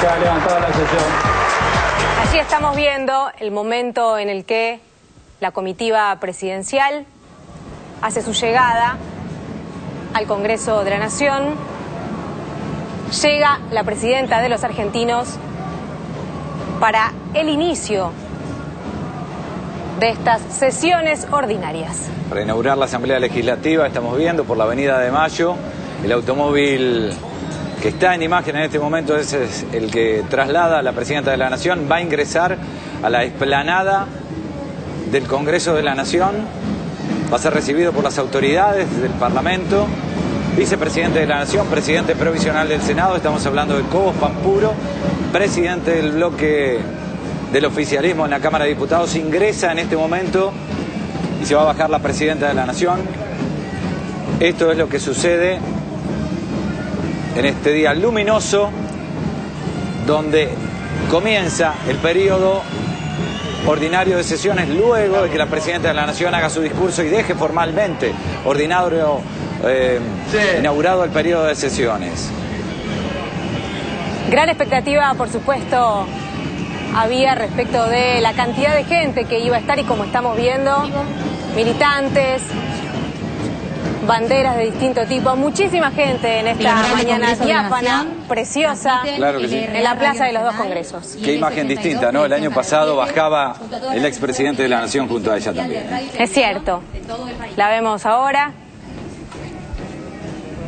Queda levantada la sesión. Allí estamos viendo el momento en el que la comitiva presidencial hace su llegada al Congreso de la Nación. Llega la presidenta de los argentinos para el inicio de estas sesiones ordinarias. Para inaugurar la Asamblea Legislativa estamos viendo por la Avenida de Mayo el automóvil que está en imagen en este momento, es el que traslada a la presidenta de la Nación. Va a ingresar a la explanada del Congreso de la Nación, va a ser recibido por las autoridades del Parlamento, vicepresidente de la Nación, presidente provisional del Senado, estamos hablando de Cobos Pampuro, presidente del bloque del oficialismo en la Cámara de Diputados, ingresa en este momento y se va a bajar la presidenta de la Nación. Esto es lo que sucede en este día luminoso, donde comienza el periodo ordinario de sesiones luego de que la presidenta de la Nación haga su discurso y deje formalmente inaugurado el periodo de sesiones. Gran expectativa, por supuesto, había respecto de la cantidad de gente que iba a estar y como estamos viendo, militantes, banderas de distinto tipo, muchísima gente en esta mañana diáfana, preciosa, claro que sí, en la Plaza de los Dos Congresos. Qué imagen distinta, ¿no? El año pasado bajaba el expresidente de la Nación junto a ella también. Es cierto, la vemos ahora.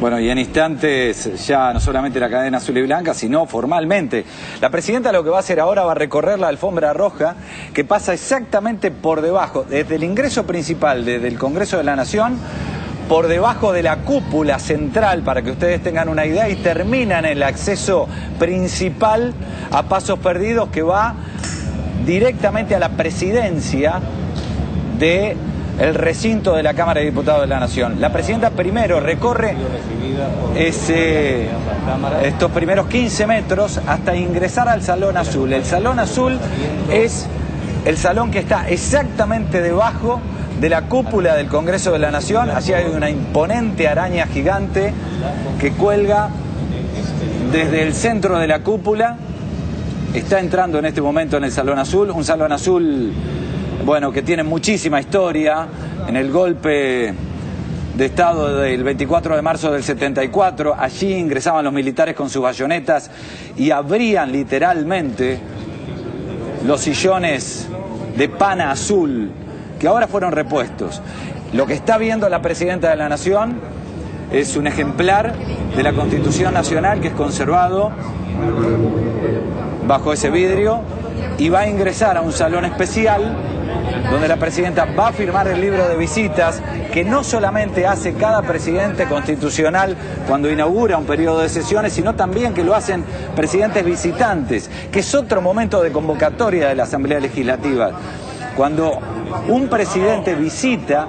Bueno, y en instantes ya no solamente la cadena azul y blanca, sino formalmente. La presidenta lo que va a hacer ahora va a recorrer la alfombra roja que pasa exactamente por debajo, desde el ingreso principal, desde el Congreso de la Nación, por debajo de la cúpula central, para que ustedes tengan una idea, y termina en el acceso principal a Pasos Perdidos, que va directamente a la presidencia del recinto de la Cámara de Diputados de la Nación. La presidenta primero recorre estos primeros 15 metros hasta ingresar al Salón Azul. El Salón Azul es el salón que está exactamente debajo de la cúpula del Congreso de la Nación. Allí hay una imponente araña gigante que cuelga desde el centro de la cúpula. Está entrando en este momento en el Salón Azul, un Salón Azul, bueno, que tiene muchísima historia. En el golpe de Estado del 24 de marzo del 74, allí ingresaban los militares con sus bayonetas y abrían literalmente los sillones de pana azul, que ahora fueron repuestos. Lo que está viendo la presidenta de la Nación es un ejemplar de la Constitución Nacional que es conservado bajo ese vidrio y va a ingresar a un salón especial donde la presidenta va a firmar el libro de visitas que no solamente hace cada presidente constitucional cuando inaugura un periodo de sesiones, sino también que lo hacen presidentes visitantes, que es otro momento de convocatoria de la Asamblea Legislativa. Cuando un presidente visita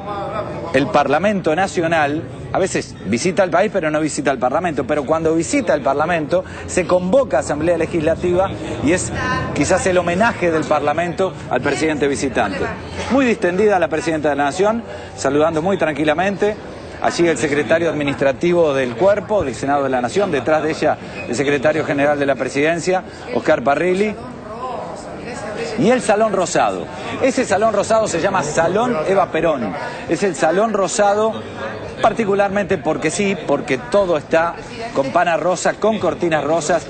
el Parlamento Nacional, a veces visita el país pero no visita el Parlamento, pero cuando visita el Parlamento se convoca a Asamblea Legislativa y es quizás el homenaje del Parlamento al presidente visitante. Muy distendida la presidenta de la Nación, saludando muy tranquilamente. Allí el secretario administrativo del Cuerpo, del Senado de la Nación, detrás de ella el secretario general de la Presidencia, Oscar Parrilli. Y el Salón Rosado. Ese Salón Rosado se llama Salón Eva Perón. Es el Salón Rosado particularmente porque sí, porque todo está con pana rosa, con cortinas rosas.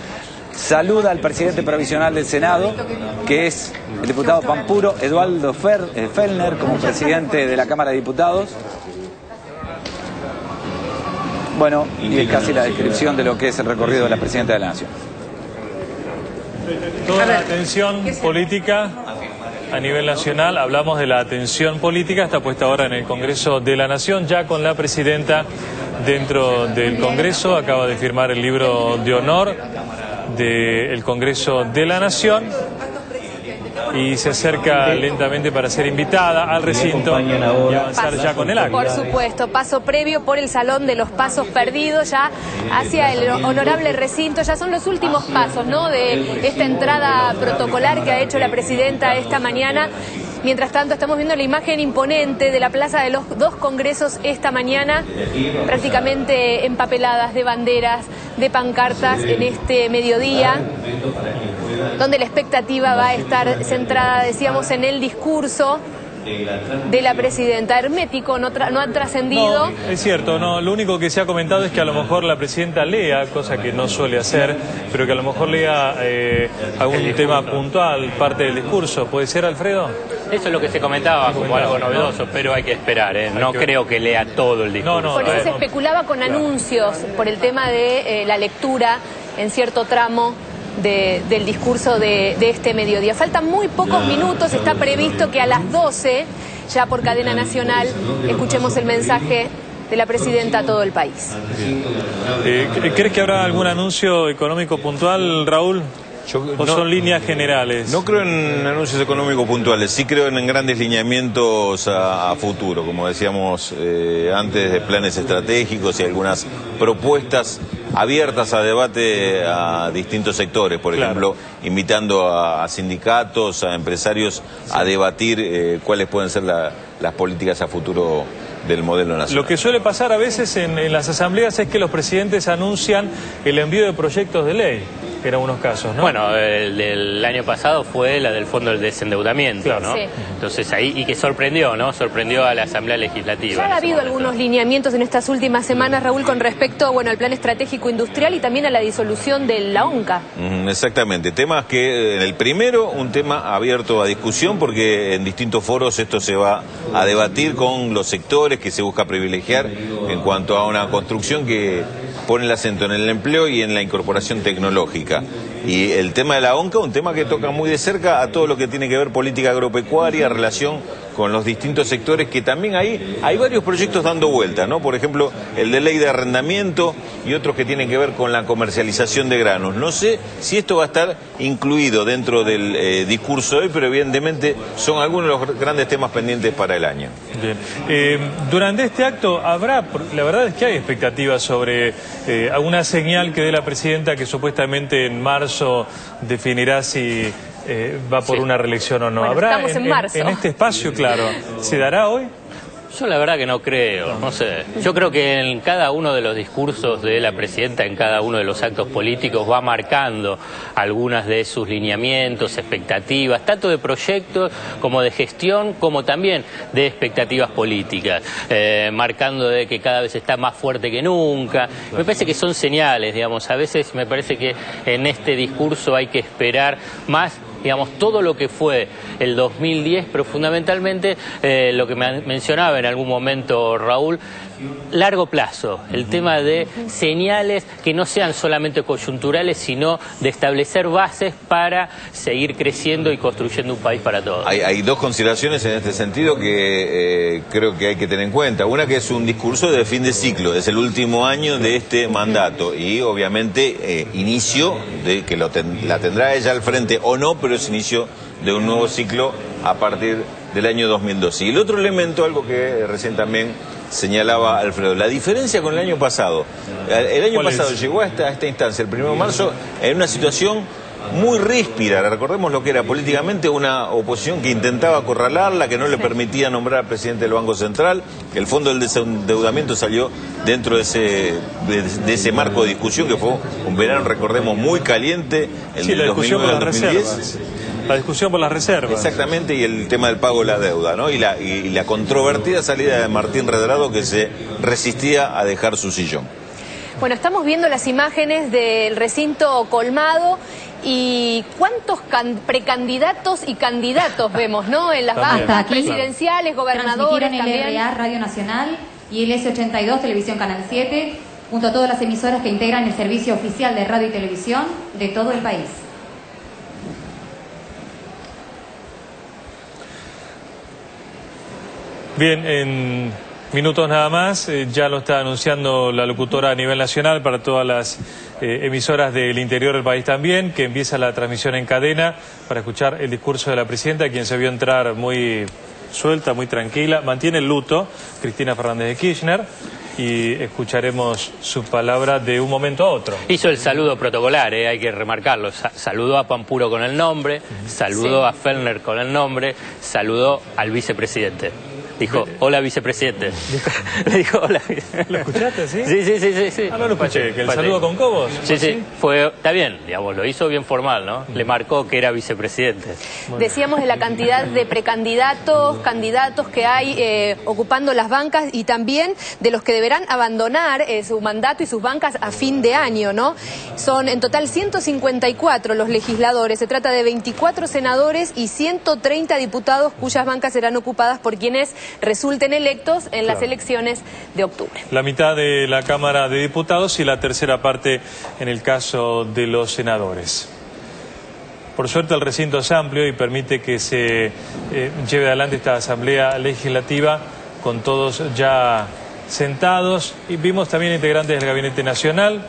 Saluda al presidente provisional del Senado, que es el diputado Pampuro, Eduardo Fellner, como presidente de la Cámara de Diputados. Bueno, y es casi la descripción de lo que es el recorrido de la presidenta de la Nación. Toda la atención política a nivel nacional, hablamos de la atención política, está puesta ahora en el Congreso de la Nación, ya con la presidenta dentro del Congreso, acaba de firmar el libro de honor del Congreso de la Nación y se acerca lentamente para ser invitada al recinto y avanzar ya con el acto. Por supuesto, paso previo por el Salón de los Pasos Perdidos, ya hacia el honorable recinto. Ya son los últimos pasos, ¿no?, de esta entrada protocolar que ha hecho la presidenta esta mañana. Mientras tanto, estamos viendo la imagen imponente de la Plaza de los dos Congresos esta mañana, prácticamente empapeladas de banderas, de pancartas en este mediodía, donde la expectativa va a estar centrada, decíamos, en el discurso de la presidenta. Hermético, no ha trascendido. No, es cierto, no, lo único que se ha comentado es que a lo mejor la presidenta lea, cosa que no suele hacer, pero que a lo mejor lea algún tema puntual, parte del discurso. ¿Puede ser, Alfredo? Eso es lo que se comentaba como algo novedoso, pero hay que esperar, ¿eh? No creo que lea todo el discurso. Por eso se especulaba con anuncios, por el tema de la lectura en cierto tramo del discurso de este mediodía. Faltan muy pocos minutos, está previsto que a las 12, ya por cadena nacional, escuchemos el mensaje de la presidenta a todo el país. ¿Crees que habrá algún anuncio económico puntual, Raúl? ¿O son líneas generales? No creo en anuncios económicos puntuales, sí creo en grandes lineamientos a futuro, como decíamos antes, de planes estratégicos y algunas propuestas abiertas a debate a distintos sectores, por ejemplo, invitando a sindicatos, a empresarios a debatir cuáles pueden ser las políticas a futuro del modelo nacional. Lo que suele pasar a veces en las asambleas es que los presidentes anuncian el envío de proyectos de ley, en algunos casos, ¿no? Bueno, el del año pasado fue la del Fondo del Desendeudamiento, claro, ¿no? Sí. Entonces ahí, y que sorprendió, ¿no? Sorprendió a la Asamblea Legislativa. Ya ha habido algunos lineamientos en estas últimas semanas, Raúl, con respecto, bueno, al plan estratégico industrial y también a la disolución de la ONCA. Exactamente, temas que en el primero, un tema abierto a discusión, porque en distintos foros esto se va a debatir con los sectores que se busca privilegiar en cuanto a una construcción que pone el acento en el empleo y en la incorporación tecnológica. Y el tema de la ONCA, un tema que toca muy de cerca a todo lo que tiene que ver política agropecuaria, relación con los distintos sectores, que también ahí hay varios proyectos dando vuelta, ¿no? Por ejemplo, el de ley de arrendamiento y otros que tienen que ver con la comercialización de granos. No sé si esto va a estar incluido dentro del discurso de hoy, pero evidentemente son algunos de los grandes temas pendientes para el año. Bien. Durante este acto habrá, la verdad es que hay expectativas sobre alguna señal que dé la presidenta que supuestamente en marzo definirá si va por una reelección o no. Bueno, ¿Habrá estamos en marzo. en este espacio, claro? ¿Se dará hoy? Yo la verdad que no creo, no sé. Yo creo que en cada uno de los discursos de la presidenta, en cada uno de los actos políticos, va marcando algunas de sus lineamientos, expectativas, tanto de proyectos como de gestión, como también de expectativas políticas, marcando de que cada vez está más fuerte que nunca. Me parece que son señales, digamos. A veces me parece que en este discurso hay que esperar más, digamos, todo lo que fue el 2010, pero fundamentalmente lo que mencionaba en algún momento Raúl, largo plazo, el tema de señales que no sean solamente coyunturales, sino de establecer bases para seguir creciendo y construyendo un país para todos. Hay dos consideraciones en este sentido que creo que hay que tener en cuenta. Una, que es un discurso de fin de ciclo, es el último año de este mandato y obviamente inicio de que la tendrá ella al frente o no, pero es inicio de un nuevo ciclo a partir del año 2012. Y el otro elemento, algo que recién también señalaba Alfredo, la diferencia con el año pasado. El año pasado llegó a esta instancia, el 1 de marzo, en una situación muy ríspida. Recordemos lo que era políticamente una oposición que intentaba acorralarla, que no le permitía nombrar al presidente del Banco Central. El Fondo del Desendeudamiento salió dentro de ese marco de discusión, que fue un verano, recordemos, muy caliente, el de 2009 al 2010. La discusión por las reservas. Exactamente, y el tema del pago de la deuda, ¿no? Y la controvertida salida de Martín Redrado, que se resistía a dejar su sillón. Bueno, estamos viendo las imágenes del recinto colmado y cuántos precandidatos y candidatos vemos, ¿no? En las bancas presidenciales, gobernadores también. El RA Radio Nacional y el S82 Televisión Canal 7, junto a todas las emisoras que integran el servicio oficial de radio y televisión de todo el país. Bien, en minutos nada más, ya lo está anunciando la locutora a nivel nacional para todas las emisoras del interior del país también, que empieza la transmisión en cadena para escuchar el discurso de la presidenta, quien se vio entrar muy suelta, muy tranquila, mantiene el luto, Cristina Fernández de Kirchner, y escucharemos su palabra de un momento a otro. Hizo el saludo protocolar, hay que remarcarlo. Saludó a Pampuro con el nombre, saludó a Fellner con el nombre, saludó al vicepresidente. Dijo, hola vicepresidente. Le dijo, hola. ¿Lo escuchaste, sí? Sí. Ah, no lo escuché, que el saludo con Cobos. Sí, está bien, digamos, lo hizo bien formal, ¿no? Le marcó que era vicepresidente. Decíamos de la cantidad de precandidatos, candidatos que hay ocupando las bancas y también de los que deberán abandonar su mandato y sus bancas a fin de año, ¿no? Son en total 154 los legisladores, se trata de 24 senadores y 130 diputados cuyas bancas serán ocupadas por quienes resulten electos en las elecciones de octubre. La mitad de la Cámara de Diputados y la tercera parte en el caso de los senadores. Por suerte el recinto es amplio y permite que se lleve adelante esta asamblea legislativa con todos ya sentados. Y vimos también integrantes del Gabinete Nacional,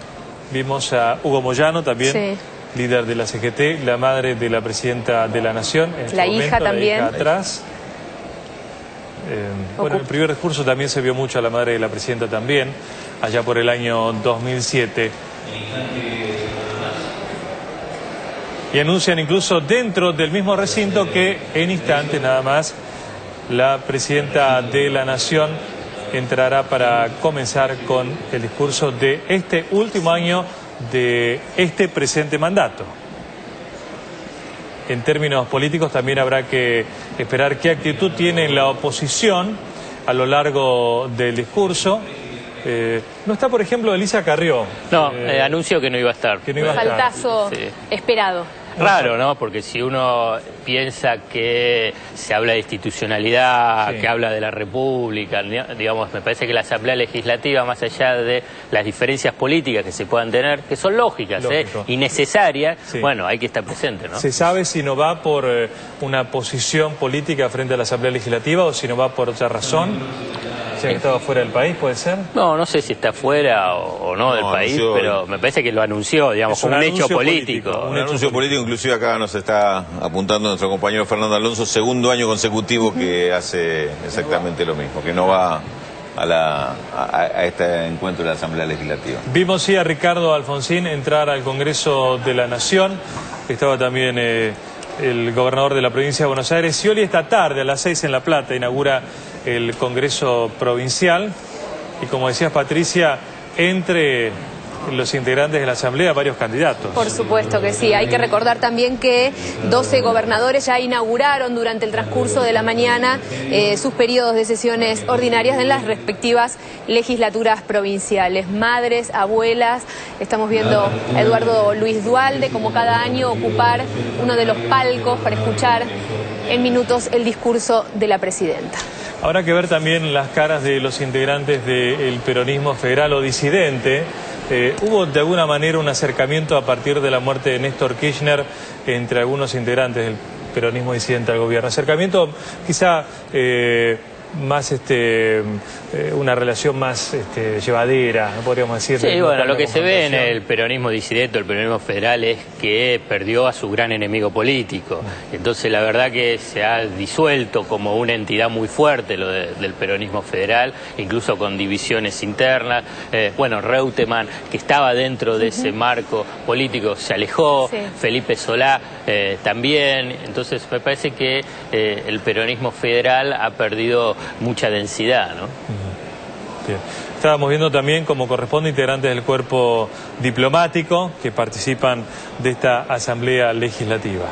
vimos a Hugo Moyano también, líder de la CGT, la madre de la presidenta de la Nación. La hija también. La hija atrás. Bueno, en el primer discurso también se vio mucho a la madre de la presidenta también, allá por el año 2007. Y anuncian incluso dentro del mismo recinto que en instantes nada más la presidenta de la Nación entrará para comenzar con el discurso de este último año de este presente mandato. En términos políticos también habrá que esperar qué actitud tiene la oposición a lo largo del discurso. No está, por ejemplo, Elisa Carrió. No, anunció que no iba a estar. Que no iba a estar. Faltazo esperado. Raro, ¿no? Porque si uno piensa que se habla de institucionalidad, que habla de la República, digamos, me parece que la Asamblea Legislativa, más allá de las diferencias políticas que se puedan tener, que son lógicas y necesarias, bueno, hay que estar presente, ¿no? ¿Se sabe si no va por una posición política frente a la Asamblea Legislativa o si no va por otra razón? ¿Se ha estado fuera del país, puede ser? No sé si está fuera o no del país, pero me parece que lo anunció, digamos, como un hecho político. Un anuncio político, inclusive acá nos está apuntando nuestro compañero Fernando Alonso, segundo año consecutivo que hace exactamente lo mismo, que no va a este encuentro de la Asamblea Legislativa. Vimos a Ricardo Alfonsín entrar al Congreso de la Nación, estaba también el gobernador de la provincia de Buenos Aires, y hoy esta tarde a las 6 en La Plata inaugura el Congreso Provincial, y como decías, Patricia, entre los integrantes de la Asamblea varios candidatos. Por supuesto que sí. Hay que recordar también que 12 gobernadores ya inauguraron durante el transcurso de la mañana sus periodos de sesiones ordinarias en las respectivas legislaturas provinciales. Madres, abuelas, estamos viendo a Eduardo Luis Duhalde, como cada año, ocupar uno de los palcos para escuchar en minutos el discurso de la presidenta. Habrá que ver también las caras de los integrantes del peronismo federal o disidente. Hubo de alguna manera un acercamiento a partir de la muerte de Néstor Kirchner entre algunos integrantes del peronismo disidente al gobierno. Acercamiento quizá más una relación más llevadera, ¿no? Podríamos decir. Sí, bueno, lo que se ve en el peronismo disidente, el peronismo federal, es que perdió a su gran enemigo político. Entonces la verdad que se ha disuelto como una entidad muy fuerte lo del peronismo federal, incluso con divisiones internas. Bueno, Reutemann, que estaba dentro de ese marco político, se alejó, Felipe Solá también. Entonces me parece que el peronismo federal ha perdido mucha densidad, ¿no? Bien. Estábamos viendo también, como corresponde, integrantes del cuerpo diplomático que participan de esta Asamblea Legislativa.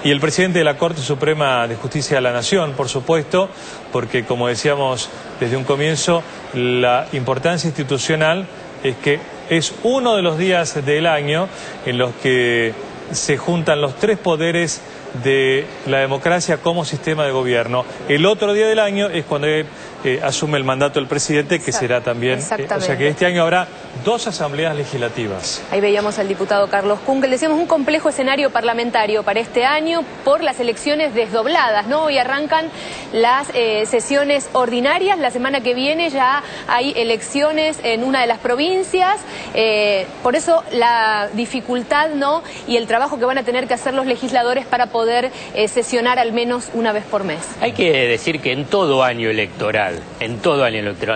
Y el presidente de la Corte Suprema de Justicia de la Nación, por supuesto, porque, como decíamos desde un comienzo, la importancia institucional es que es uno de los días del año en los que se juntan los tres poderes de la democracia como sistema de gobierno. El otro día del año es cuando asume el mandato el presidente, que será también... o sea que este año habrá dos asambleas legislativas. Ahí veíamos al diputado Carlos Kunkel. Decíamos un complejo escenario parlamentario para este año por las elecciones desdobladas, ¿no? Hoy arrancan las sesiones ordinarias. La semana que viene ya hay elecciones en una de las provincias. Por eso la dificultad, ¿no? Y el trabajo que van a tener que hacer los legisladores para poder poder sesionar al menos una vez por mes. Hay que decir que en todo año electoral,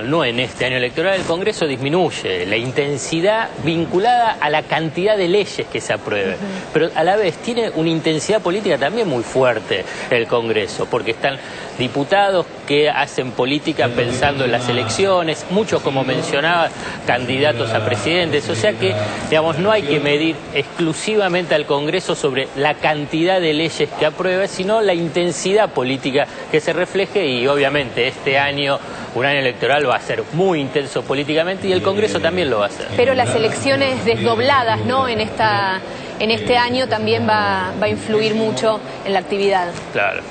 no en este año electoral, el Congreso disminuye la intensidad vinculada a la cantidad de leyes que se aprueben, pero a la vez tiene una intensidad política también muy fuerte el Congreso, porque están diputados que hacen política pensando en las elecciones, muchos, como mencionaba, candidatos a presidentes, o sea que, digamos, no hay que medir exclusivamente al Congreso sobre la cantidad de leyes que aprueba, sino la intensidad política que se refleje, y obviamente este año, un año electoral, va a ser muy intenso políticamente y el Congreso también lo va a hacer. Pero las elecciones desdobladas, ¿no?, en este año también va a influir mucho en la actividad. Claro.